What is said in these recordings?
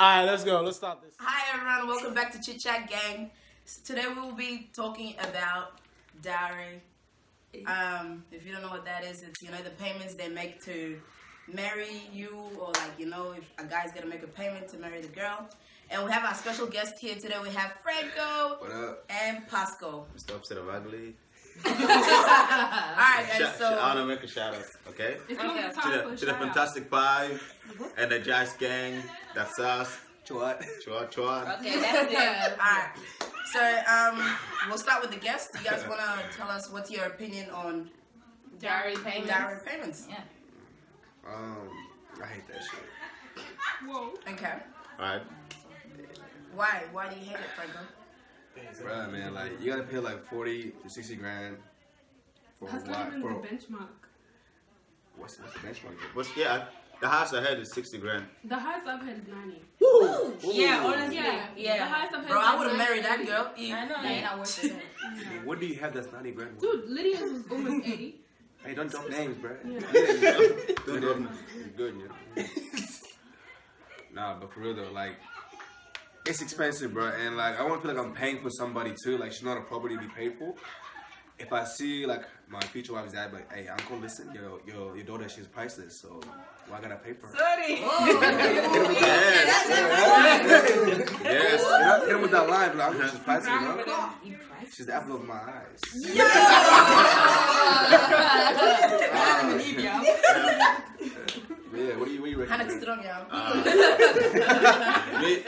Alright, let's go. Let's start this. Hi everyone, welcome back to Chit Chat Gang. Today we will be talking about dowry. If you don't know what that is, it's the payments they make to marry you, or if a guy's gonna make a payment to marry the girl. And we have our special guest here today. We have Franco and Pasco. Mr. Upset of Ugly. Alright guys, so I wanna make a shout out, okay? To the Fantastic Five and the Jazz Gang. That's us. Chua. okay, that's it. Alright. So we'll start with the guest. You guys wanna tell us what's your opinion on dowry payments? Dowry payments. Yeah. I hate that shit. Whoa. Okay. Alright. Why? Why do you hate it, Franco? Bruh, man, you gotta pay 40 to 60 grand for That's not even the benchmark. What's the benchmark? The highest I heard is 60 grand. The highest I've had is 90. Woo! Yeah, honestly. Yeah. The highest I've had Bro, I would have married that girl. I know. Yeah, not worth it. What do you have that's 90 grand? Dude, Lydia's was almost 80. Hey, don't drop names, bro. Yeah. Don't drop names. Good, Nah, but for real though, it's expensive, bro, and I want to feel like I'm paying for somebody too. She's not a property to be paid for. If I see my future wife's dad, hey, uncle, listen, your daughter, she's priceless, so why gotta pay for her? Sorry. Yes. Hit him with that line, but uncle, she's priceless, She's the apple of my eyes. Yeah, what do you reckon?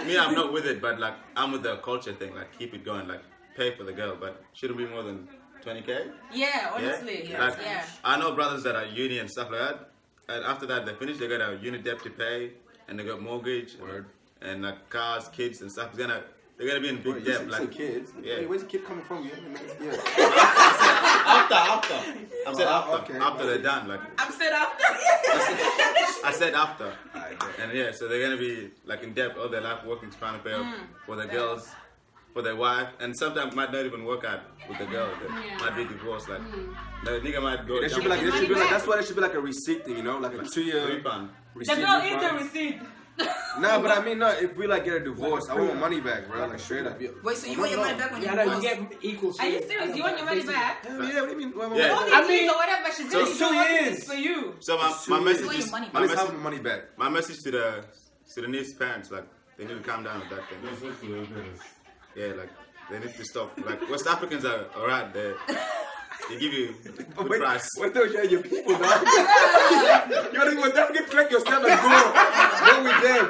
Me, I'm not with it, but I'm with the culture thing. Keep it going. Pay for the girl, but shouldn't be more than 20K. Yeah, honestly. Yeah. I know brothers that are uni and stuff like that. And after that, they finish. They got a unit debt to pay, and they got mortgage and cars, kids, and stuff. They're gonna be in big debt. Kids. Yeah. Hey, where's the kid coming from? After. I said after. Okay. After they're done. I said after. I said after. And so they're gonna be in debt all their life, working, trying to pay up for the girls, for their wife, and sometimes might not even work out with the girl. They might be divorced. The nigga might go. That's why there should be a receipt thing, a 2-year refund. The girl is the receipt. Nah, but I mean, if we get a divorce, I want my money back, bro. Straight up. Wait, so you want your money back when you you get equal share. Are you serious? You want your money back? Yeah, what do you mean? I mean, so whatever. She's really 2 years for you. So my message is my money back. My message to the Sudanese parents, they need to calm down with that thing. Yeah, they need to stop. West Africans are alright. They give you good price. What the hell, your people, dog? You don't even have to collect your stuff and go with them.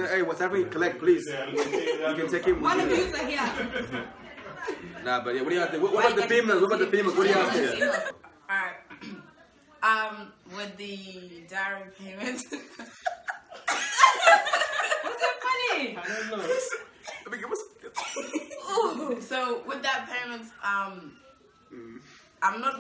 Hey, what's happening? Collect, please. You can take him with you. Nah, but what do you have to? What about the payments? What do you have to? Alright. With the dowry payments. What's so funny? I don't know. So with that payments, I'm not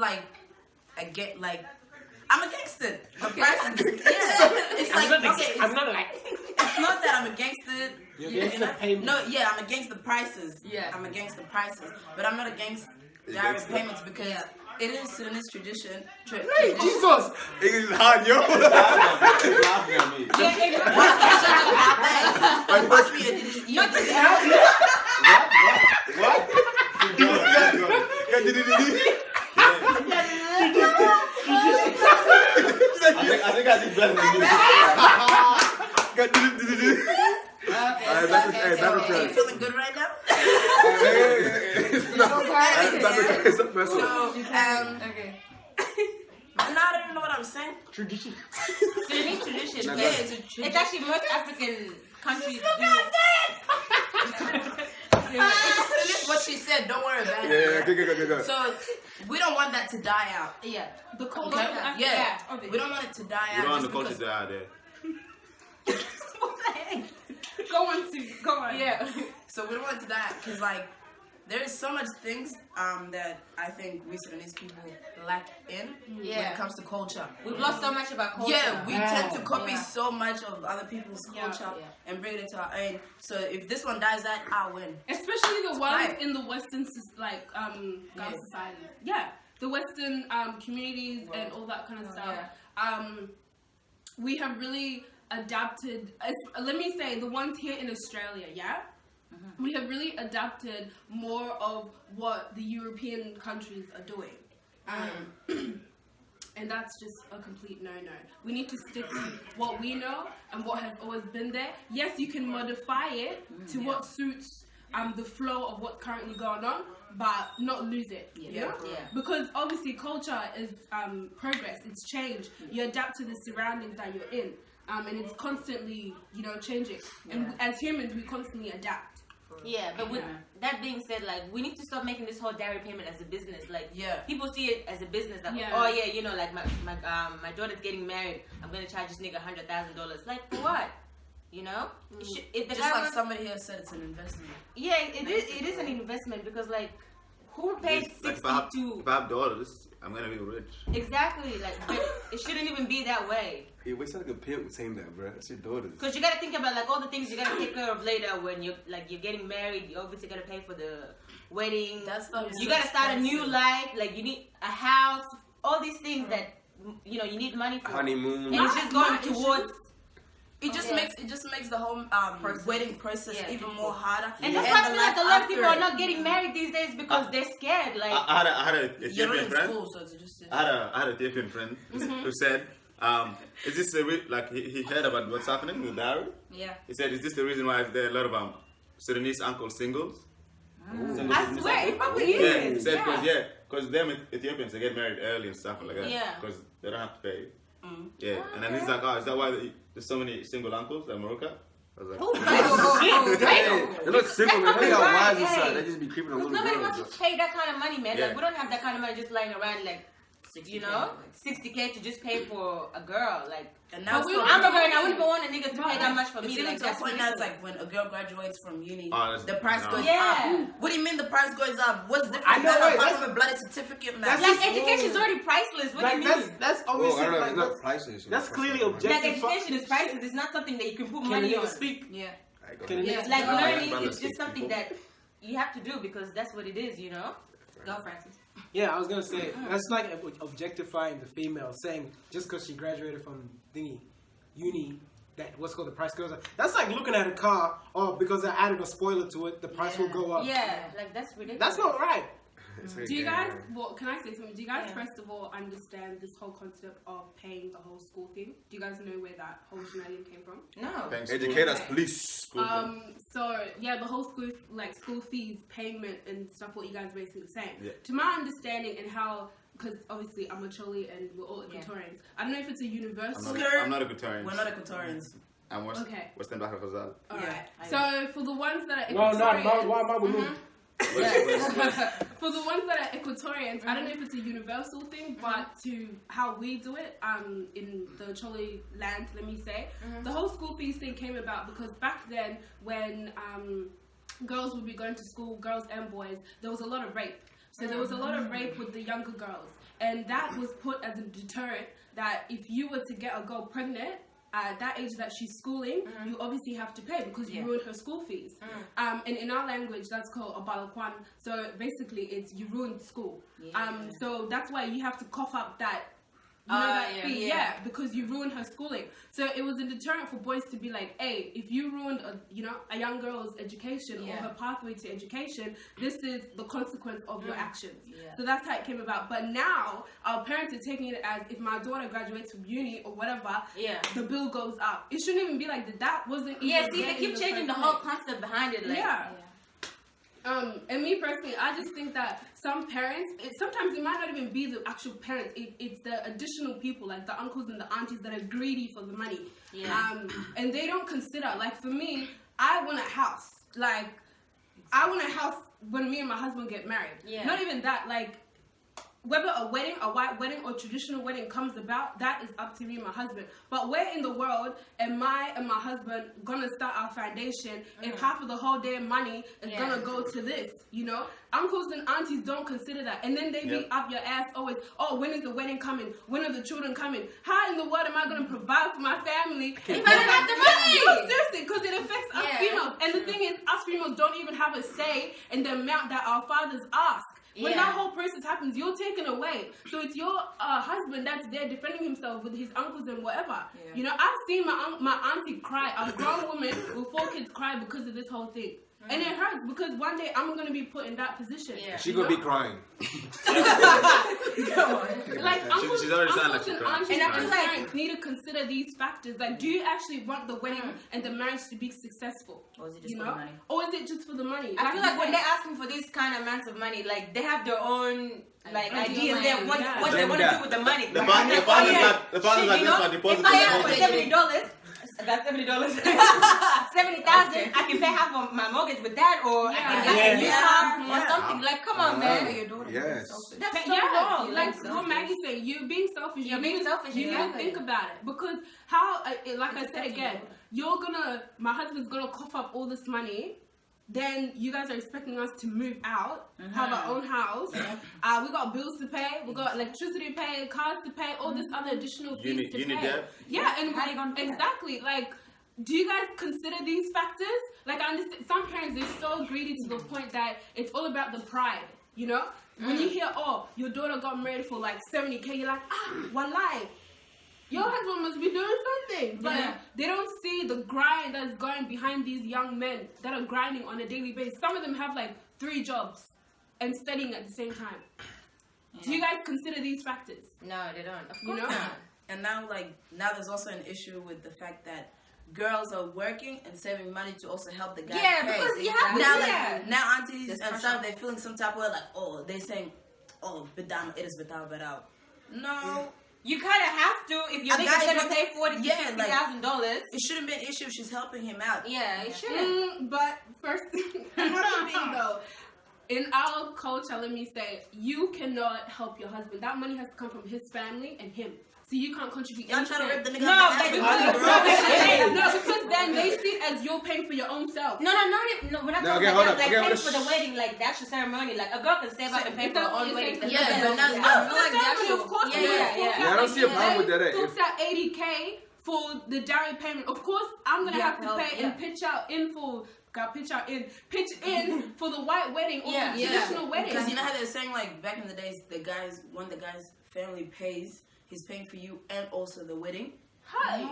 I'm against it. The prices, it's I'm not it's not that I'm against it. You're against the payment. No, I'm against the prices. Yeah, I'm against the prices, but I'm not against dowry payments because it is Sudanese tradition. Hey, Jesus! It is hard, yo. Laughing at me. What? I think I did better than you. Are you feeling good right now? I don't even know what I'm saying. Tradition. Yeah, it's a tradition. It's actually most African countries do. It's what she said. Don't worry about it. Go. So we don't want that to die out. Yeah. The culture. Yeah. We don't want it to die out. We don't want the culture to die out there. What the heck? Go on. Yeah. So we don't want it to die out because there is so much things that I think we Sudanese people lack in when it comes to culture. We've lost so much of our culture. Yeah, we tend to copy so much of other people's culture and bring it into our own. So if this one dies out, I'll win. Especially the ones in the Western society. Yeah. The Western communities and all that kind of stuff. we have really adapted. Let me say, the ones here in Australia, we have really adapted more of what the European countries are doing. And that's just a complete no-no. We need to stick to what we know and what has always been there. Yes, you can modify it to what suits the flow of what's currently going on, but not lose it. You know? Because obviously culture is progress, it's change. You adapt to the surroundings that you're in. And it's constantly, changing. And as humans, we constantly adapt. Yeah, but with that being said, like, we need to stop making this whole dowry payment as a business. Like, people see it as a business. Like, like my daughter's getting married, I'm gonna charge this nigga $100,000. Like, for what? You know? Just like somebody here said, it's an investment. Yeah, it is an investment because, like, who pays if I have daughters, I'm gonna be rich. Exactly, like, but it shouldn't even be that way. It was like a pimp saying that, bro. That's your daughters. Because you gotta think about like all the things you gotta take care of later when you're getting married. You obviously gotta pay for the wedding. You gotta start a new life. Like you need a house. All these things that you need money for. Honeymoon. And it's just going towards. It just makes the whole wedding process even more harder. And that's why I feel like a lot of people are not getting married these days because they're scared. Like I had a Ethiopian friend. I had a Ethiopian friend who said, "Is this he heard about what's happening with dowry? Yeah. He said, "Is this the reason why there are a lot of Sudanese uncles singles?" I swear, it probably is. Yeah, he said because them Ethiopians they get married early and stuff like that. Yeah. Because they don't have to pay. Yeah, and then he's like, "Oh, is that why there's so many single uncles in Morocco?" I was like, they're not simple, man. They got wives inside. They just be creeping on little girls. Nobody wants to pay that kind of money, man. Like, we don't have that kind of money just lying around, like, 60K to just pay for a girl. Like, and now I'm a girl and I wouldn't even want a nigga to pay that much for me. Like, that's point now, it's like when a girl graduates from uni, the price goes up. What do you mean the price goes up? What's the difference? I know, apart from a bloody certificate, man? Like, education's already priceless. What do you mean? That's obviously it's not priceless. That's clearly objective. Like, education is priceless. It's not something that you can put money on. Speak? Yeah. Like, learning is just something that you have to do because that's what it is, Go, Francis. Yeah, I was gonna say that's like objectifying the female, saying just because she graduated from uni, that what's called the price goes up. That's like looking at a car, because I added a spoiler to it, the price will go up. Yeah, like that's ridiculous. That's not right. Do you guys? Well, can I say something? Do you guys first of all understand this whole concept of paying the whole school thing? Do you guys know where that whole shenanigan came from? No. Educate us, please. So the whole school fees payment and stuff. What you guys are basically saying. Yeah. To my understanding and how, because obviously I'm a Choli and we're all Equatorians. I don't know if it's a universal. I'm not Equatorian. We're not Equatorians. I'm Western Bahar Khazal. Alright. So for the ones that are Equatorians. For the ones that are Equatorians, I don't know if it's a universal thing, but to how we do it in the Choli land, let me say, the whole school fees thing came about because back then when girls would be going to school, girls and boys, there was a lot of rape. So there was a lot of rape with the younger girls, and that was put as a deterrent that if you were to get a girl pregnant at that age that she's schooling, you obviously have to pay because you ruined her school fees. And in our language, that's called Aballa. So basically, it's you ruined school. So that's why you have to cough up that. Fee, because you ruined her schooling. So it was a deterrent for boys to be like, hey, if you ruined a young girl's education or her pathway to education, this is the consequence of your actions. So that's how it came about. But now our parents are taking it as if my daughter graduates from uni or whatever, the bill goes up. It shouldn't even be like that. That wasn't even they keep changing the whole concept behind it. Like, and me personally, I just think that some parents, sometimes it might not even be the actual parents, it's the additional people, like the uncles and the aunties that are greedy for the money. And they don't consider, like for me, I want a house. Like, I want a house when me and my husband get married. Not even that, like, whether a white wedding or traditional wedding comes about, that is up to me and my husband. But where in the world am I and my husband gonna start our foundation if half of the whole damn money is gonna go to this, Uncles and aunties don't consider that. And then they be up your ass always, when is the wedding coming? When are the children coming? How in the world am I gonna provide for my family if I don't have the money? No, seriously, because it affects us females. And the thing is, us females don't even have a say in the amount that our fathers ask. When that whole process happens, you're taken away. So it's your husband that's there defending himself with his uncles and whatever. Yeah. You know, I've seen my auntie cry, a grown woman with 4 kids cry because of this whole thing. And it hurts because one day I'm gonna be put in that position. Yeah. She gonna be crying. Like uncles, she's already uncles and aunties and parents need to consider these factors. Like, do you actually want the wedding and the marriage to be successful? Or is it just for the money? Or is it just for the money? I feel like when they're asking for these kind of amounts of money, like they have their own ideas there what they want to do with the money. The partners got deposit. If I ask for $70. I got $70. 70,000. I can pay half of my mortgage with that, or I can get a new car or something. Like, come on, man. Yes. That's so wrong. Like what Maggie said, you being selfish. You're being selfish. You need to think about it, because how? Like I said again, my husband's gonna cough up all this money. Then you guys are expecting us to move out, have our own house. We got bills to pay, we got electricity to pay, cars to pay, all this other additional fees to pay. Debt? Yeah, and exactly. Like, do you guys consider these factors? Like, I understand some parents, they're so greedy to the point that it's all about the pride. You know, when you hear, oh, your daughter got married for like 70K, you're like, wallahi. Your husband must be doing something, but they don't see the grind that's going behind these young men that are grinding on a daily basis. Some of them have like 3 jobs and studying at the same time. Yeah. Do you guys consider these factors? No, they don't. Of course not. And now there's also an issue with the fact that girls are working and saving money to also help the guy. Yeah, because you have now aunties and stuff, they're feeling some type of way, like, oh, they're saying, oh, bedam, it is bedam. No. You kind of have to if your nigga's gonna pay $40,000 to $60,000. It shouldn't be an issue if she's helping him out. Yeah, it shouldn't. But first, another thing though, in our culture, let me say, you cannot help your husband. That money has to come from his family and him. So you can't contribute. Y'all trying to rip the nigga No, because then they see it as you're paying for your own self. No, we're not talking about that. Like, paying for the wedding, like the actual ceremony. Like, a girl can save up and pay for her own wedding. Yeah, but not like the actual. Of course, I don't see a problem with that. If that $80K for the dowry payment, of course, I'm gonna have to pay and pitch in for the white wedding or the traditional wedding. Because you know how they're saying, like, back in the days, when the guy's family pays, he's paying for you and also the wedding. Hi.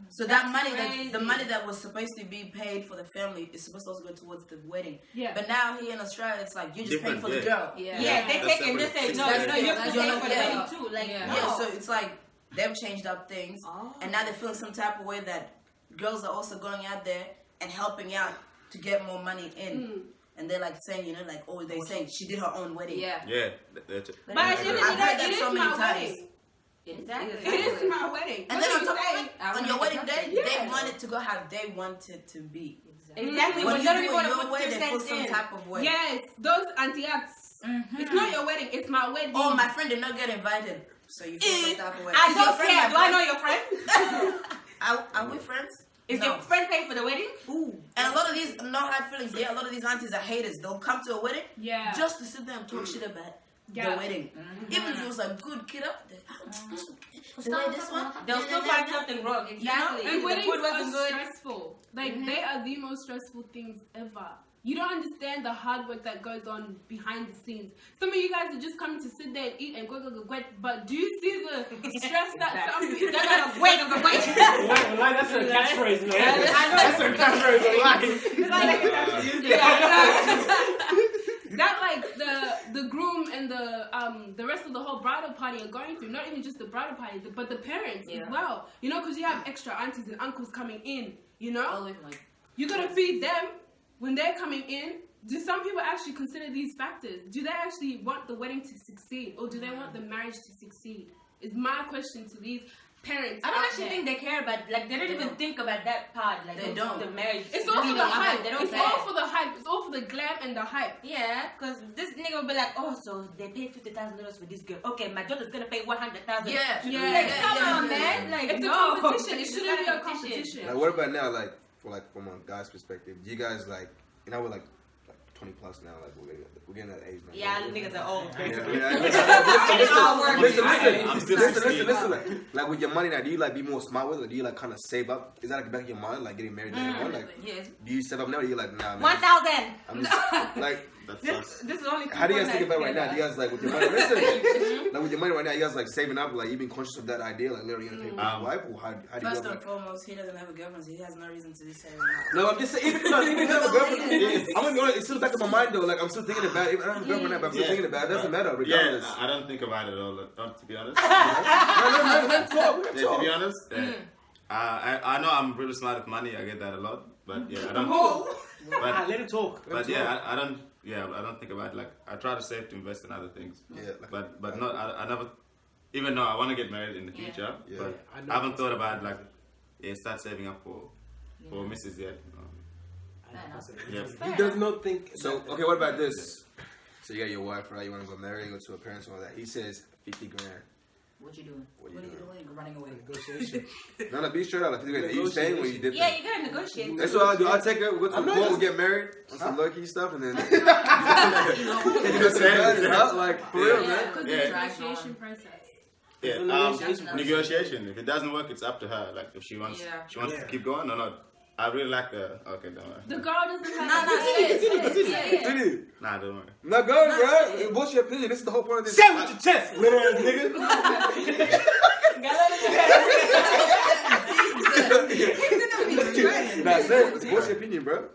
So that money, the money that was supposed to be paid for the family, is supposed to also go towards the wedding. Yeah. But now here in Australia, it's like you just pay for the girl. Yeah. They take and they say no, you have to pay for the wedding too. Like so it's like they've changed up things, and now they're feeling some type of way that girls are also going out there and helping out to get more money in. And they're like saying, like, oh, they're saying she did her own wedding. Yeah. But I've heard that so many times. Exactly. It is my wedding. And then on top of it, on your wedding day, they wanted to go how they wanted to be. Exactly. When you do your wedding, they put some type of way. Yes, those auntie-acts. It's not your wedding, it's my wedding. Oh, my friend did not get invited. So you feel some type of way. I don't care. Do I know your friend? Are we friends? Is your friend paying for the wedding? Ooh. And a lot of these, no hard feelings, a lot of these aunties are haters. They'll come to a wedding just to sit there and talk shit about the wedding. Even if it was a good kid up there. This one, they'll still find something wrong. Exactly. And weddings are stressful. Like, they are the most stressful things ever. You don't understand the hard work that goes on behind the scenes. Some of you guys are just coming to sit there and eat and go, but do you see the stress that some people gotta wait? That's a catchphrase, man. That's a catchphrase. That like the groom and the rest of the whole bridal party are going through. Not even just the bridal party, but the parents as well. You know, because you have extra aunties and uncles coming in. You know, you gotta feed them. When they're coming in, do some people actually consider these factors? Do they actually want the wedding to succeed, or do they want the marriage to succeed? Is my question to these parents. I don't actually think they care about, like, they don't even think about that part. Like, they don't. The marriage. It's all for the hype. They don't it's all for the hype. It's all for the glam and the hype. Yeah, because this nigga will be like, oh, so they paid $50,000 for this girl. Okay, my daughter's gonna pay $100,000. Come on, man. Like, it's a competition. It shouldn't be a competition. Like, what about now? Like, from a guy's perspective, do you guys like, with like 20 plus now. Like we're getting that age now. Yeah, niggas are old. Listen. Like with your money now, do you like be more smart with it? Or do you like kind of save up? Is that like back in your mind, like getting married later on? Like, yes. Do you save up now? Or do you like nah? 1,000. I'm just like. This is only. How do you guys think about it right now? Do you guys like with your money? Listen, like with your money right now, you guys like saving up, like you being conscious of that idea, like literally gonna pay for your wife, or how do you? First and foremost, he doesn't have a girlfriend, so he has no reason to be saving up. No, I'm just saying, even if I have a girlfriend, I'm gonna be honest, it's still back in my mind though. Like I'm still thinking about it. Even if I have a girlfriend now, but I'm still thinking about it. It doesn't matter, regardless. Yeah, I don't think about it all. To be honest. To be honest, I know I'm really smart with money. I get that a lot, but yeah, I don't. But let it talk. But yeah, I don't. Yeah, I don't think about it. Like I try to save to invest in other things. Yeah. But not. I never. Even though I want to get married in the future, but I haven't thought about like start saving up for Mrs. yet. He does not think. So okay, what about this? So you got your wife, right? You want to go marry, go to her parents, and all that. He says 50 grand. What you doing? What are you doing? Running away. Negotiation. No, be straight up. Like 50 grand. Are you staying when you did that? Yeah, you gotta negotiate. That's what I'll do. I'll take her, we'll go to the club, we'll get married on some low key stuff, and then. Like, for real, man. Because the negotiation process. Yeah, negotiation. If it doesn't work, it's up to her. Like, if she wants to keep going or not. I really like the. Okay, don't worry. The girl doesn't have. Nah, don't worry. No, go, bro. What's your opinion? This is the whole point of this. Say it with your chest, little ass nigga. Nah, say it. What's your opinion, bro?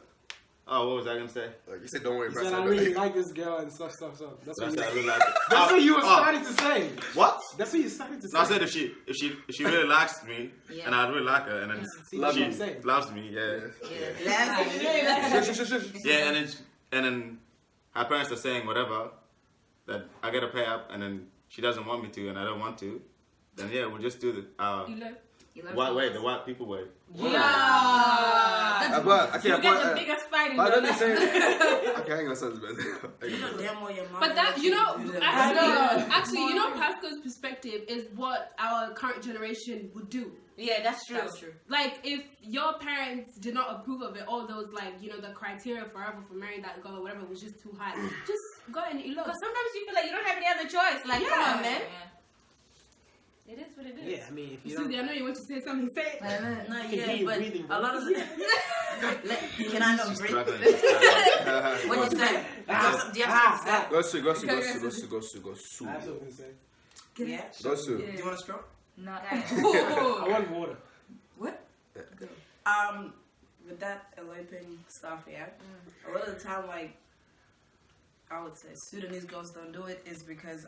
Oh, what was I gonna say? Like you said, don't worry, You bro. said I really like this girl and stuff. That's what you were starting to say. What? That's what you started to say. No, I said if she really likes me and I really like her and then she loves me, and then her parents are saying whatever that I gotta pay up and then she doesn't want me to and I don't want to, then we'll just do the the white people way. Yeah. But I can't. You get the biggest fight in the life. Okay, I ain't gonna say this, You know damn well your mom. But that, actually, Pasco's perspective is what our current generation would do. Yeah, that's true. Like, if your parents did not approve of it, all those, the criteria forever for marrying that girl or whatever was just too high, just go and elope. Because sometimes you feel like you don't have any other choice. Like, come on, man. It is what it is. Yeah, I mean, if you Suzie, I know you want to say something. Say it. But a lot of the... Can I not breathe? What you say? Do you have something to say? Go Sue. I have something to say. Yeah? Go Sue. Do you want a straw? No. I want water. What? With that eloping stuff, a lot of the time, like, I would say Sudanese girls don't do it is because,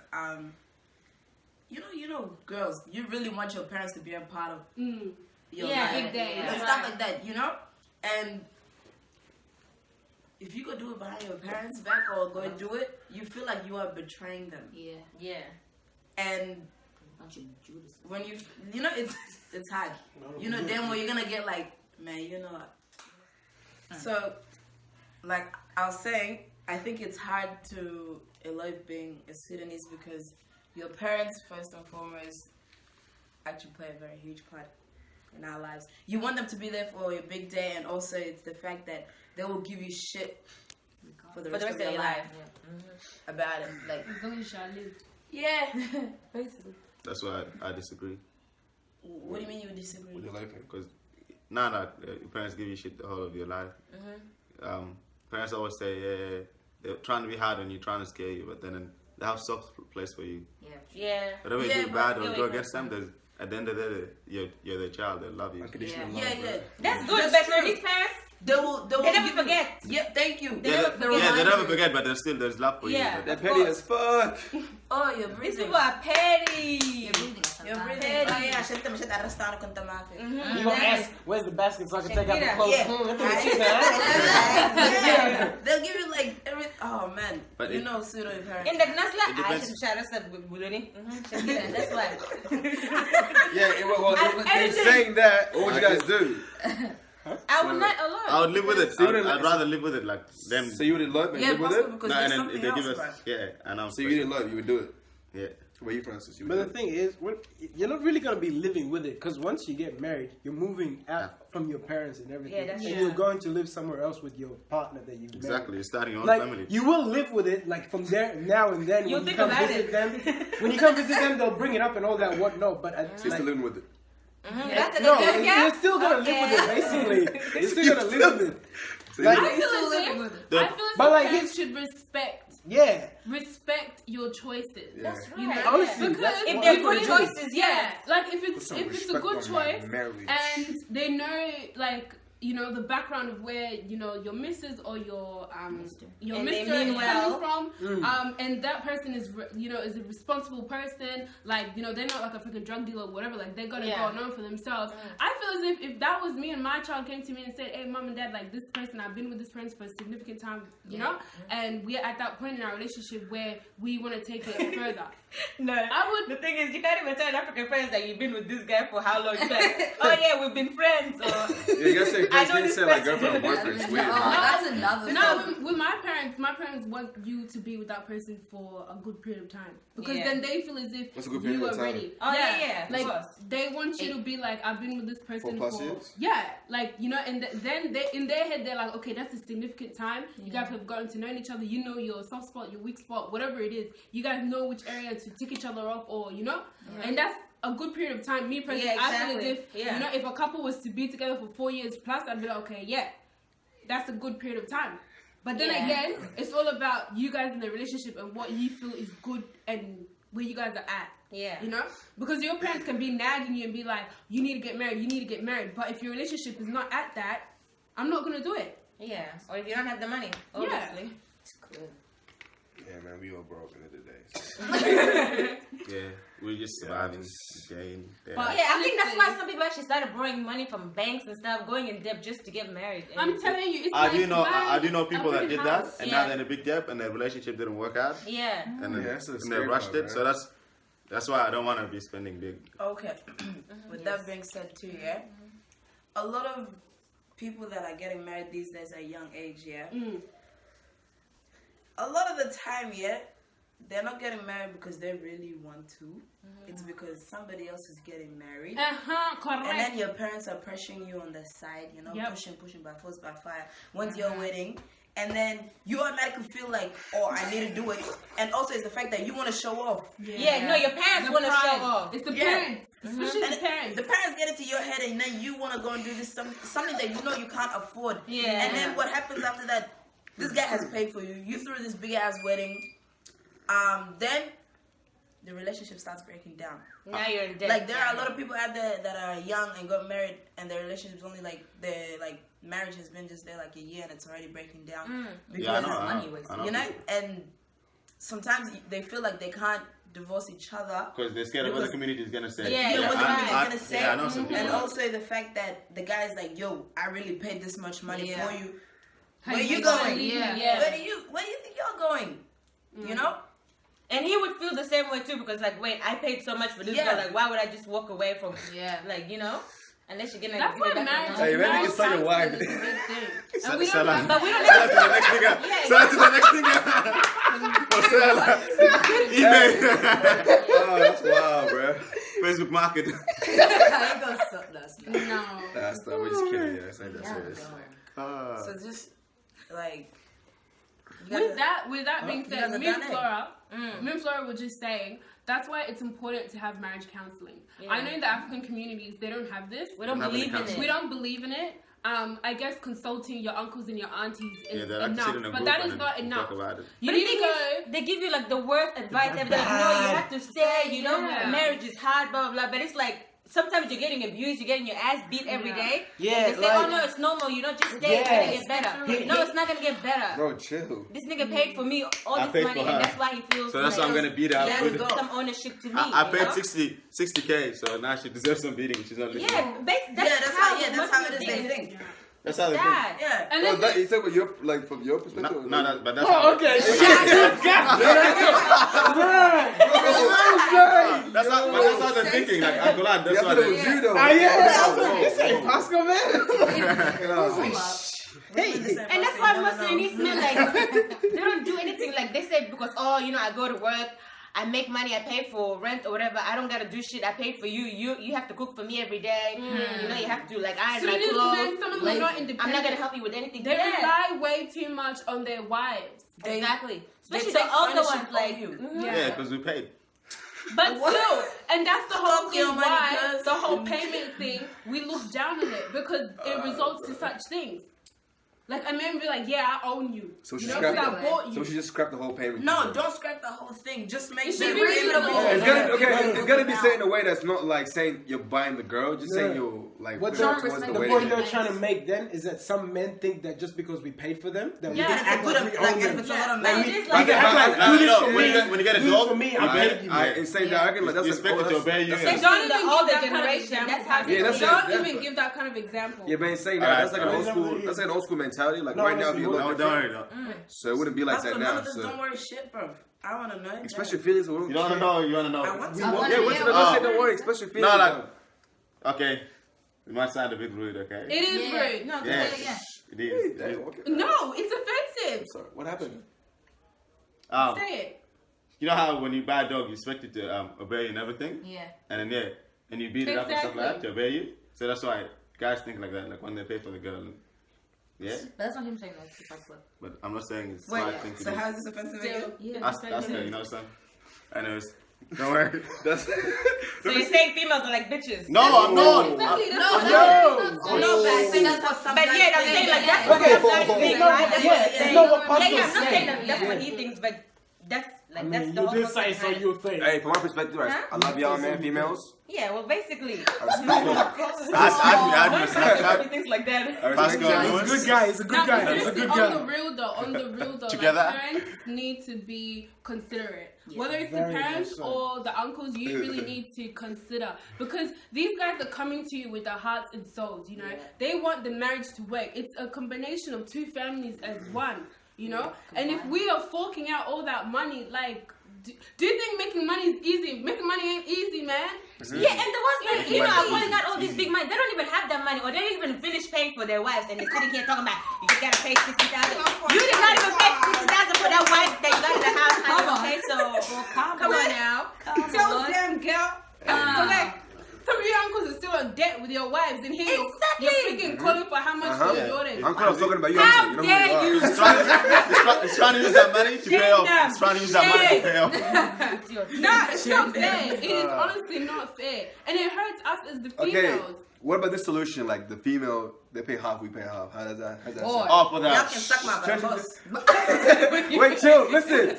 girls, you really want your parents to be a part of your life. Big day. And stuff like that, And if you go do it behind your parents' back or go do it, you feel like you are betraying them. Yeah. And when it's hard. Damn well you're gonna get like, man, So, like I was saying, I think it's hard to elope being a Sudanese because your parents, first and foremost, actually play a very huge part in our lives. You want them to be there for your big day, and also it's the fact that they will give you shit for the rest of your life about it. Like, as long as you live. Yeah, basically. That's why I disagree. What do you mean you disagree? With your life? Because your parents give you shit the whole of your life. Parents always say, they're trying to be hard on you, trying to scare you, but then they have soft place for you. Yeah. Whatever you do bad or go against them, at the end of the day, you're their child. They love you. Yeah. That's good. But for these parents, they never forget. Yeah, thank you. They never forget, but there's love for you. They're petty as fuck. Oh, you're breathing. These people are petty. You're breathing. Oh yeah, شلت مشيت على الرستورant كنت ما في. You gonna ask, where's the basket so I can take out the clothes? They'll give you like every. Oh man, but pseudo parents. In the Nasla, I should share us at Buloni. That's why. In saying that, what would you guys do? I would not alone. I would live with it. I'd rather live with it like them. So you would elope and live with it? Because and then if they give us, and I'm. So you didn't love, you would do it. Yeah. Where you, Francis? But the thing is, you're not really gonna be living with it, because once you get married, you're moving out from your parents and everything, Yeah, that's and true. you're going to live somewhere else with your partner that you've Exactly, married. you're starting your own Like, family. you will live with it, like from there now and then. You'll When you think come about visit it. them, when you come visit them, they'll bring it up and all that. What? No, but She's still living with it. That's no, a you're still gonna live with it. Basically, you're still gonna live with it. Like, I feel as But, like, if parents should respect your choices. That's You know, honestly, because that's if what they're it good is. choices, yeah. like if Put it's some a respect good on my choice marriage. and they know like you know the background of where you know your missus or your And mister they is mean well. coming from and that person is you know is a responsible person, like you know they're not like a freaking drug dealer or whatever, like they're gonna go on for themselves. I feel as if that was me and my child came to me and said, hey mom and dad, like this person, I've been with this person for a significant time, you know, and we're at that point in our relationship where we want to take it further. No, I would. the thing is, you can't even tell an African friends that you've been with this guy for how long. You're like, oh yeah, we've been friends. Or Yeah, you gotta say I friends. know You this say like person. girlfriend or boyfriend. It's weird. Oh, man. that's another No, thing. with my parents want you to be with that person for a good period of time because Yeah. then they feel as if What's a good period you of are time? ready. Oh, yeah, of like course. they want you to be like, I've been with this person 4+ for years? like you know, and then they in their head they're like, okay, that's a significant time. You guys have gotten to know each other. You know your soft spot, your weak spot, whatever it is. You guys know which area to tick each other off, or you know, and that's a good period of time. Me personally, Yeah, I feel as exactly. if you know, if a couple was to be together for 4 years plus, I'd be like, okay, yeah, that's a good period of time. But then again, it's all about you guys in the relationship and what you feel is good and where you guys are at. Yeah. You know? Because your parents can be nagging you and be like, you need to get married, you need to get married. But if your relationship is not at that, I'm not going to do it. Yeah. Or if you don't have the money, obviously. It's cool. Yeah, man, we all broke in the day. So. Yeah, we're just surviving. Again. But Yeah, I think that's why some people actually started borrowing money from banks and stuff, going in debt just to get married. And I'm telling you, it's I like do know. buying I do know a people that freaking did house. that, and now they're in a big debt, and their relationship didn't work out, Yeah. and, then, that's the and they scary rushed part, it. So that's why I don't want to be spending big. Okay. With that being said, too, yeah, a lot of people that are getting married these days at a young age, yeah. A lot of the time, yeah, they're not getting married because they really want to. It's because somebody else is getting married. Correct. And then your parents are pressuring you on the side, you know, pushing by force, by fire. Once you're wedding, and then you automatically feel like, oh, I need to do it. And also, it's the fact that you want to show off. Yeah, no, your parents want to show off. It's the parents. Especially And the parents. the parents get into your head, and then you want to go and do this something that you know you can't afford. Yeah. And then what happens after that? This guy has paid for you. You threw this big ass wedding. Then the relationship starts breaking down. Now you're in debt. Like there are a lot of people out there that are young and got married, and their relationship's only like marriage has been just there like a year, and it's already breaking down because Yeah, I know. money wasted. you know. And sometimes they feel like they can't divorce each other Because they're scared of what the community is gonna say. Yeah, what the I- community is gonna say. Yeah, I know some people. And also the fact that the guy is like, yo, I really paid this much money for you. Where you gonna going? leave me? Where do you think you're going? You know? And he would feel the same way too, because like, wait, I paid so much for this girl. Like, why would I just walk away from? Like, you know, unless you're gonna. That's why marriage. Hey, maybe you can tell your wife. Is a big thing. Sell And we sell don't out. have, But we don't Sell have out to the next nigga. Sell out to the next nigga. For sale. eBay. Oh, that's wild, bro. Facebook Market. no. That's not. We're just kidding. Yeah, it's like that serious. So just like With that being you said, guys are me and done, Flora were just saying that's why it's important to have marriage counseling. I know in the African communities they don't have this. We don't believe in it. We don't believe in it. I guess consulting your uncles and your aunties is they're like enough, sitting in a but group that and is not then enough. talk about it. You But need the to thing go. is, they give you like the worst advice. They're like, no, you have to stay. You know, Yeah. marriage is hard, blah blah blah. But it's like sometimes you're getting abused, you're getting your ass beat every day. Yeah, And they say, oh no, it's normal. You don't just stay. It's gonna get better. No, it's not gonna get better. Bro, chill. This nigga paid for me all I this paid money, for her. and that's why he feels. So that's why I'm gonna beat her. He Good. has some ownership to me. I you paid know? 60K, so now she deserves some beating. She's not listening. Yeah, that's how it is they think. That's how they think. Sad. Yeah. And Oh, then that, you said with your, like, from your perspective? No, but that's Oh, how. okay. That's how they're thinking. Like, I'm glad. That's Yeah, why but it they. was you, though. I was like, Pasco, man. And that's why most Sudanese men like they don't do anything. Like they say because I go to work, I make money, I pay for rent or whatever. I don't gotta do shit. I pay for you. You have to cook for me every day. You know, you have to like iron my clothes. Some of them are not independent. I'm not gonna help you with anything. They rely way too much on their wives. Exactly. Especially the older ones, like you. Yeah, because we paid. But still, and that's the whole thing why the whole payment thing, we look down on it because it results to such things. Like, a man be like, yeah, I own you. So she I bought you. So she just scrapped the whole payment. No, don't scrap the whole thing. Just make sure it's gonna be said in a way that's not like saying you're buying the girl, just saying you're like what the point they're trying to make then is that some men think that just because we paid for them, that we can act like we own them. It's a lot of men. When you get a dog for me, I paid you. And say that, I reckon like that's expected to obey you. Especially the older generation. That's how they don't even give that kind of example. Yeah, but saying that, that's like an old school. That's like an old school mentality. Like right now, you look different. So it wouldn't be like that now. So don't worry, shit, bro. I wanna know. Express your feelings. You wanna know? You wanna know? I want to. Don't worry. Express your feelings. No. Okay. It might sound a bit rude, okay? It is rude. No, yeah. It is. No, it's offensive. Sorry, what happened? Say it. You know how when you buy a dog, you expect it to obey you and everything? Yeah. And then, and you beat it up and stuff like that to obey you? So that's why guys think like that, like when they pay for the girl. Yeah? But that's not him saying that. But I'm not saying it's Wait, my thing to so do. how is this offensive again? That's good, you know what I'm saying? Anyways, don't worry. So you're saying females are like bitches? No, I'm not. Exactly, No, but yeah, I'm saying like that's what I'm saying, right? That's what I'm saying. I'm not saying that that's what he thinks, but that's like that's the whole say so you think. Hey, from my perspective, I love y'all, man, females. Yeah, well, basically. I'd Things like that. He's a good guy. He's a good guy. He's a good guy. On the real though, Together? like, parents need to be considerate. Yeah, whether it's the parents or the uncles, you really need to consider, because these guys are coming to you with their hearts and souls. You know, they want the marriage to work. It's a combination of two families as one. You know, and if we are forking out all that money, like, do you think making money is easy? Making money ain't easy, man. Yeah, and the ones that you know are pulling out all this big money, they don't even have that money, or they didn't even finish paying for their wives, and they're sitting here talking about you just gotta pay $60,000. You did not even pay $60,000 for that wife that you got in the house. Okay, so come on now, Tell them, girl. Collect. Some of your uncles are still in debt with your wives, and here you're freaking calling for how much for your daughters. Uncle, I'm talking about you. How dare you? He's trying to use that money to pay off. He's trying to use that money to pay off. No, it's not fair. It is honestly not fair. And it hurts us as the females. Okay, what about this solution? Like the female, they pay half, we pay half. How does that sound? Oh, for that. Y'all can suck my butt. Wait, chill, listen,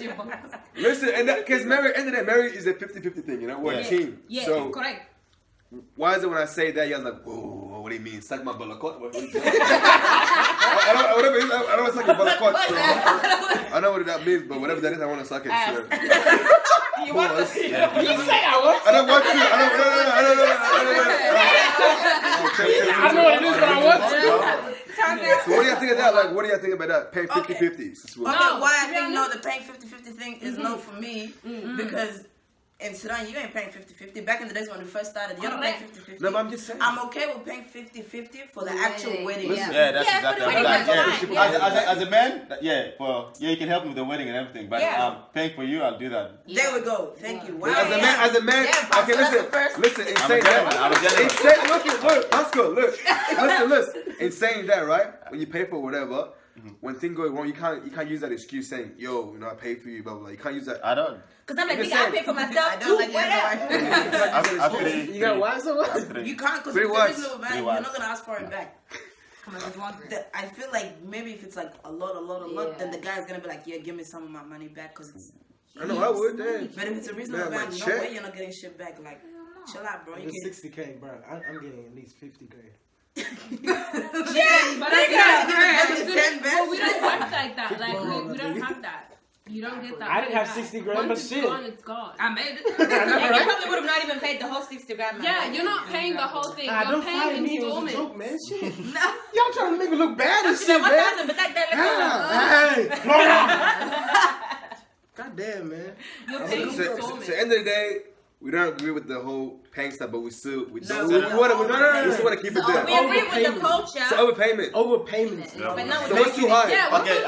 and that, because marriage, end of the day, marriage is a 50-50 thing, you know? We're a team. Yeah, so, correct. why is it when I say that, you guys like, whoa, what do you mean? Suck my balakot? What do you mean? I don't want to suck your balakot. So I know what that means, but whatever that is, I want to suck it. Sure. You want to? You say I want to. I don't want to. I know what it is, but I want to. So what do you think of that? Like, what do you think about that? Paying 50-50. Okay, why I think no, the paying 50-50 thing is no for me, because in Sudan, you ain't paying 50-50. Back in the days when we first started, you're not paying 50-50. No, but I'm just saying. I'm okay with paying 50-50 for the actual wedding. Yeah, that's exactly right. As a man, you can help me with the wedding and everything, but paying for you, I'll do that. There we go. Thank you. Wow. As a man, okay, listen, in saying that, look, Pascal, look, listen, in saying that, right, when you pay for whatever, when things go wrong, you can't use that excuse saying, yo, you know, I paid for you, blah, blah, you can't use that. I don't. Because I'm like, nigga, I pay for myself too. You got wives or what? You can't, because if it's reasonable, man, you're not going to ask for it back. I feel like maybe if it's like a lot, then the guy's going to be like, yeah, give me some of my money back, because it's... I know, I would, then. But if it's a reasonable man, no way you're not getting shit back. Like, chill out, bro. It's 60K, bro. I'm getting at least 50 grand. But we don't work like that. Like, we don't have that. You don't get that. I didn't have 60 grand, but shit. It's gone. I made it. You probably would have not even paid the whole 60 grand. Yeah, you're not paying the whole thing. You're paying installments. Joke, man. Shit. Y'all trying to make me look bad and shit, man. But that Hey, Flowra. God damn, man. You're paying installments. So, at the end of the day, we don't agree with the whole paying stuff, but we still want to keep it there. We agree with the culture. So overpayment. Overpayments. But now So what's too high? Yeah, Okay,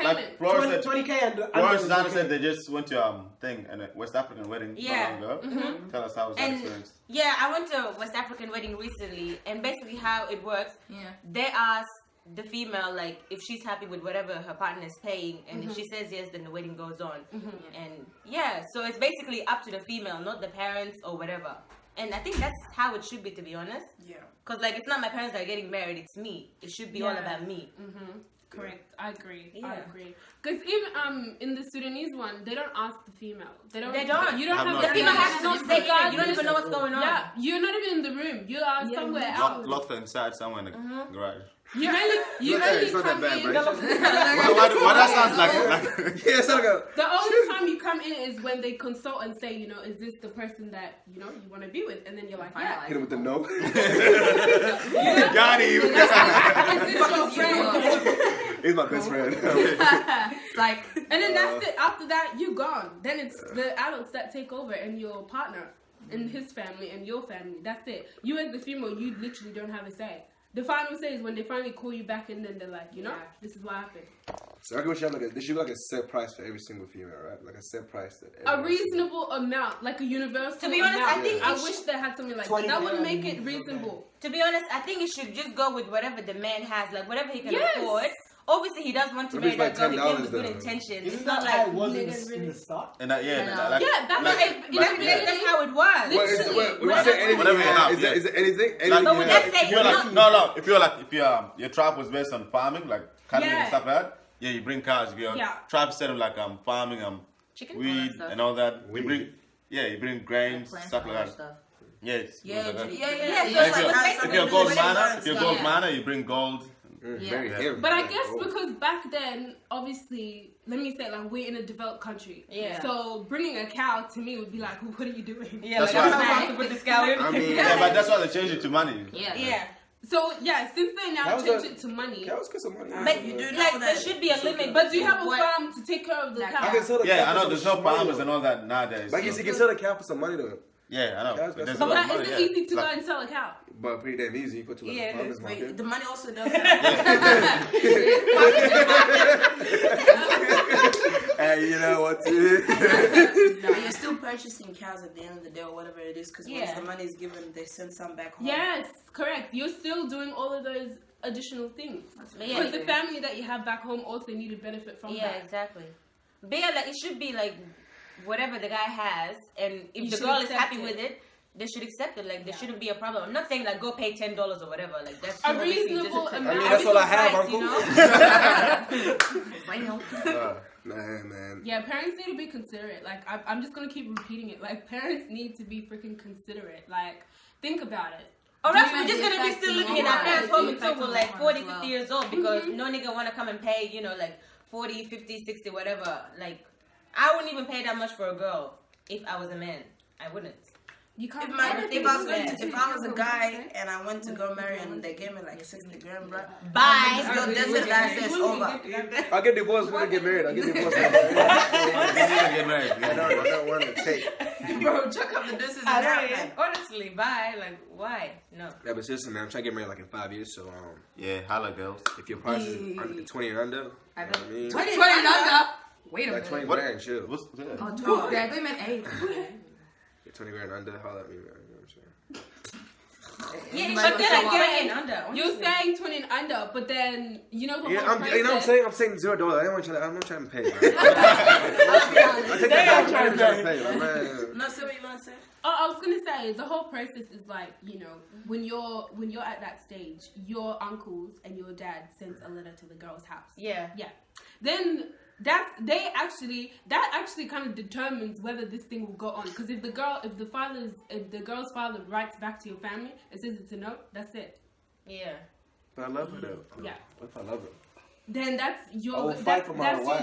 like Flora said, 20K and Flora said they just went to thing and a West African wedding. Yeah. Tell us how was that experience. Yeah, I went to a West African wedding recently, and basically how it works, they ask the female, like, if she's happy with whatever her partner is paying, and if she says yes, then the wedding goes on. And yeah, so it's basically up to the female, not the parents or whatever. And I think that's how it should be, to be honest. Yeah. Because, like, it's not my parents that are getting married, it's me. It should be all about me. Correct. I agree. Because even in the Sudanese one, they don't ask the female. They don't. You don't have the female has no say in it. You don't even know what's going on. Yeah, you're not even in the room. You are somewhere else. Locked inside somewhere in the garage. You only come in. Why that sounds like yeah, it's like the only time you come in is when they consult and say, you know, is this the person that you want to be with? And then you're like, yeah. Hit him with the no. Got him. Is this your friend? He's my best friend. Like, and then that's it. After that, you're gone. Then it's the adults that take over, and your partner, and his family, and your family. That's it. You as the female, you literally don't have a say. The final say is when they finally call you back and then they're like, this is what happened. So I reckon there should be like a set price for every single female, right? Like a set price. A reasonable amount, like a universal To be honest, amount. I think I wish they had something like that. That would make it reasonable. To be honest, I think it should just go with whatever the man has, like whatever he can afford. Obviously, he does want to marry that girl. He came with good intentions. It's not like it was in the start. And that's how it was. Whatever you have. Is there anything? If your tribe was based on farming, like cattle and stuff like that, you bring cows. If your tribe set of like farming, chicken, weed and all that, you bring grains, stuff like that. Yes. If you're gold miner, you bring gold. But I guess because back then, obviously, let me say, like, we're in a developed country. Yeah. So bringing a cow to me would be like, what are you doing? Yeah, that's why I have to put this cow in. But that's why they changed it to money. Yeah. So since they now change it to money. Cows get some money. But you do like there should be a limit. But do you have a farm to take care of the cow? I know there's no farmers and all that nowadays. But you can sell a cow for some money though. Yeah, I know. But is it easy to go and sell a cow? But pretty damn easy. You go to like a farmer's market. The money also does. Hey, you know what? But you're still purchasing cows at the end of the day or whatever it is, because once the money is given, they send some back home. Yes, correct. You're still doing all of those additional things. Because the family that you have back home also need to benefit from that. Yeah, exactly. But yeah, like, it should be like whatever the guy has, and if the girl is happy with it, they should accept it. Like, there shouldn't be a problem. I'm not saying like go pay $10 or whatever. Like, that's a reasonable amount. I mean, that's all I have, uncle. Man. Yeah, parents need to be considerate. Like, I'm just gonna keep repeating it. Like, parents need to be freaking considerate. Like, think about it. Or else we're just gonna be still living in our parents' home until we're like 40, 50 years old because no nigga wanna come and pay, like 40, 50, 60, whatever. Like, I wouldn't even pay that much for a girl if I was a man. I wouldn't. You can't. If I was a guy and I went to go marry and they gave me like 60 grand, bro. Bye. It's over. I'll get divorced when I get married. I don't want to take. Bro, chuck up the deuces and that. Honestly, bye. Like, why? No. Yeah, but seriously, man, I'm trying to get married like in 5 years. So, holla, girls. If your price is 20 and under, I mean, 20 and under. Wait a minute. 20 grand, chill. Oh, 20 grand. They meant 8. 20 grand under, holla at me, man. You know what I'm saying? Yeah, but then again, you're saying 20 and under, but then you know the whole I'm saying $0. I'm not trying to pay, man. I think I'm trying to pay, man. No, so what you want to say? I was gonna say the whole process is like, when you're at that stage, your uncles and your dad sends a letter to the girl's house. Yeah. Then that actually kind of determines whether this thing will go on. Because if the girl's father writes back to your family and says it's a no, that's it. Yeah. But I love her though. Yeah. What if I love her? Then that's your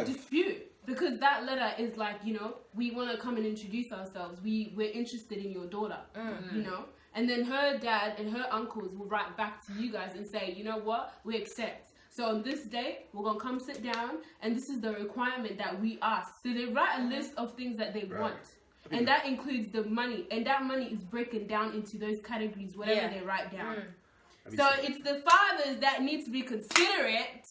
dispute. Because that letter is like, we want to come and introduce ourselves. We're interested in your daughter, And then her dad and her uncles will write back to you guys and say, you know what, we accept. So on this day, we're going to come sit down, and this is the requirement that we ask. So they write a list of things that they want. and that includes the money, and that money is breaking down into those categories, whatever they write down. So it's the fathers that need to be considerate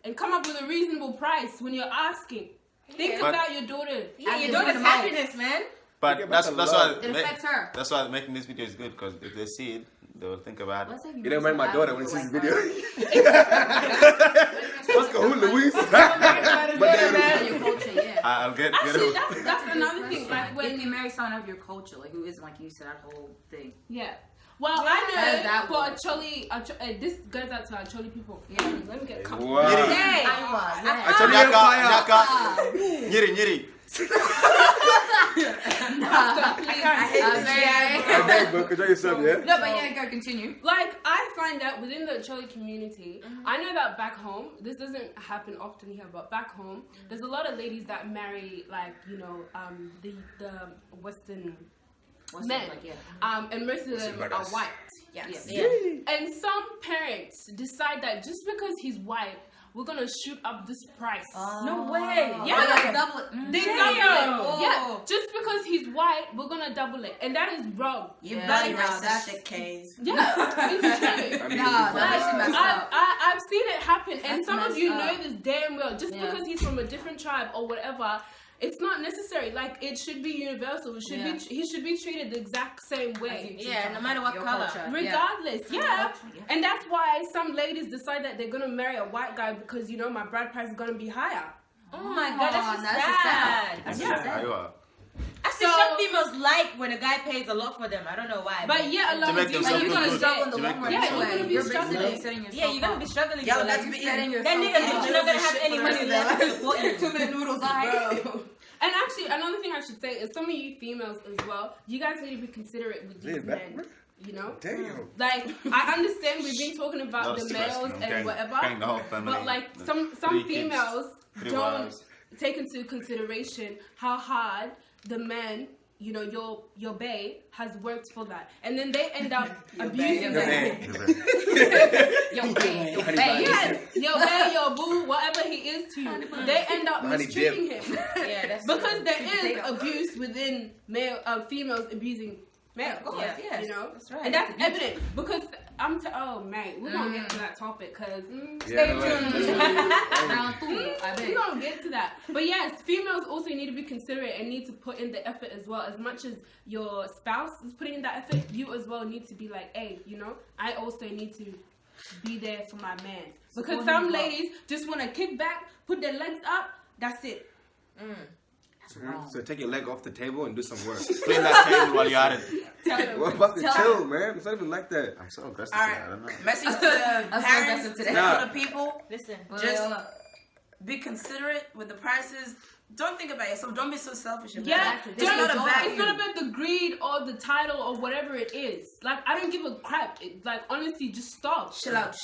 and come up with a reasonable price when you're asking. Think about your daughter. Yeah, your daughter's happiness, man. But that's why it affects her. That's why making this video is good, because if they see it, they'll think about it. You don't mind my daughter when she sees the video. Let's go, Louise. Your culture, yeah. I'll get Actually, that's another thing. Like when you marry someone of your culture, like who isn't like you said, that whole thing. Yeah. Well, I know for a Choli, this goes out to our Choli people. Yeah, let me get comfortable. Wow. Hey, Nyiri. Control yourself, yeah? No, but yeah, go continue. Like, I find that within the Choli community, I know that back home, this doesn't happen often here, but back home, there's a lot of ladies that marry, like, you know, the Western men. Like, yeah. And most of them are white. Yes. Yeah. And some parents decide that just because he's white, we're gonna shoot up this price. No way. Yeah, like double it. They double it. Yeah, just because he's white, we're gonna double it, and that is wrong. You bloody racist shit, K's. Yeah, it's true. I've seen it happen, and some of you know this damn well. Just because he's from a different tribe or whatever, it's not necessary. Like, it should be universal. It should be. He should be treated the exact same way. Yeah, no matter what color. Regardless, yeah. And that's why some ladies decide that they're gonna marry a white guy because, you know, my bride price is gonna be higher. Oh my god, that's sad. Actually, some females like when a guy pays a lot for them. I don't know why. But yeah, a lot of people, you're gonna struggle in the long run. Yeah, you're gonna be struggling. Yeah, you're gonna be struggling. Yo, that's be setting yourself. That nigga, you're not gonna have any money left to support you. Too many noodles, bro. And actually, another thing I should say is some of you females as well, you guys need to be considerate with these men. You know? Damn. Like, I understand we've been talking about the males and whatever, but like some females don't take into consideration how hard the man, you know, your bae has worked for that, and then they end up abusing them. Your bae, your boo, whatever he is to you, they end up mistreating him. Yeah, that's because there is abuse within females abusing males. Yeah, you know, that's right. And that's evident because oh man, we're gonna get to that topic because stay tuned. We're gonna get to that. But yes, females also need to be considerate and need to put in the effort as well. As much as your spouse is putting in that effort, you as well need to be like, hey, you know, I also need to be there for my man. Because some ladies just want to kick back, put their legs up, that's it. So take your leg off the table and do some work. Clean that table while you're at it. What about the chill, man? It's not even like that. I'm so aggressive today. I don't know. Message to the parents, to the people. Listen, just be considerate with the prices. Don't think about yourself. Don't be so selfish about it. It's not about the greed or the title or whatever it is. Like, I don't give a crap. Like, honestly, just stop. Chill out.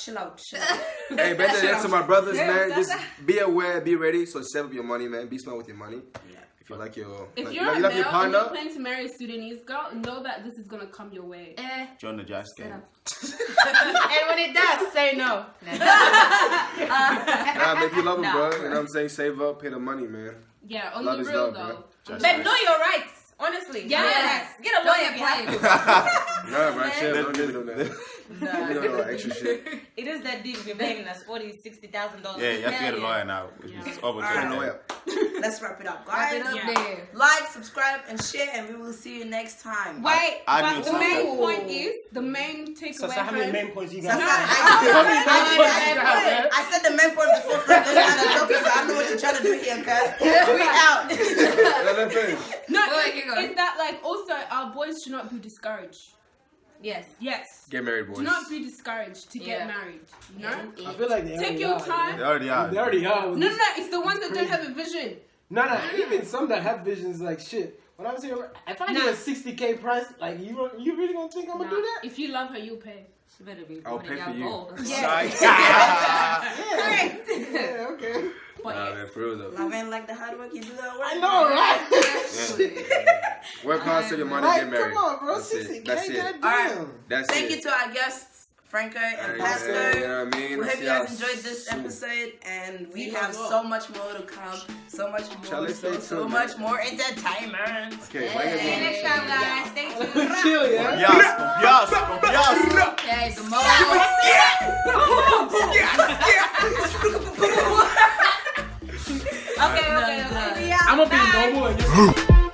Hey, better than to my brothers, man. Just be aware, be ready. So save up your money, man. Be smart with your money. Yeah. If you like your, if you're a male and you're planning to marry a Sudanese girl, know that this is gonna come your way. Join the Josh Gang. And when it does, say no. If you love him, bro, you know what I'm saying? Save up, pay the money, man. Yeah, on the real though. But know your rights. Honestly, yes. Get a lawyer, please. No, bro, chill. Don't do that. No. You don't know extra shit. It is that deep. You're paying us $40,000, $60,000. Yeah, you have to get a lawyer now. It's over. Lawyer. Let's wrap it up, guys. Like, subscribe, and share, and we will see you next time. Wait, but the main point is the main takeaway. So how many main points you got? I said the main point before Frank goes down the topic, so I know what you're trying to do here, cuz. We out. No, it's that like also our boys should not be discouraged. Yes. Get married, boys. Do not be discouraged to get married. You know? I feel like they take your time. They already are. No, it's the ones that don't have a vision. No, even some that have visions like shit. When I was here, if I get a $60K price, like you really gonna think I'm gonna do that? If you love her, you'll pay. She better be. I'll pay for you. Yeah. Yeah, okay. Nah, man, for real though. Love ain't like the hard work, you do that work. I know, right? Work hard so your money get married. Come on, bro. That's it. That's it. Alright. That's Thank it. you to our guests Franco and Pastor. We hope you guys enjoyed this episode, and we have so much more to come. So much more. So much more entertainment. Okay, see you next time, guys. Stay tuned. Chill, yeah. Yes. Okay, the most. Okay. I'm gonna be normal and just.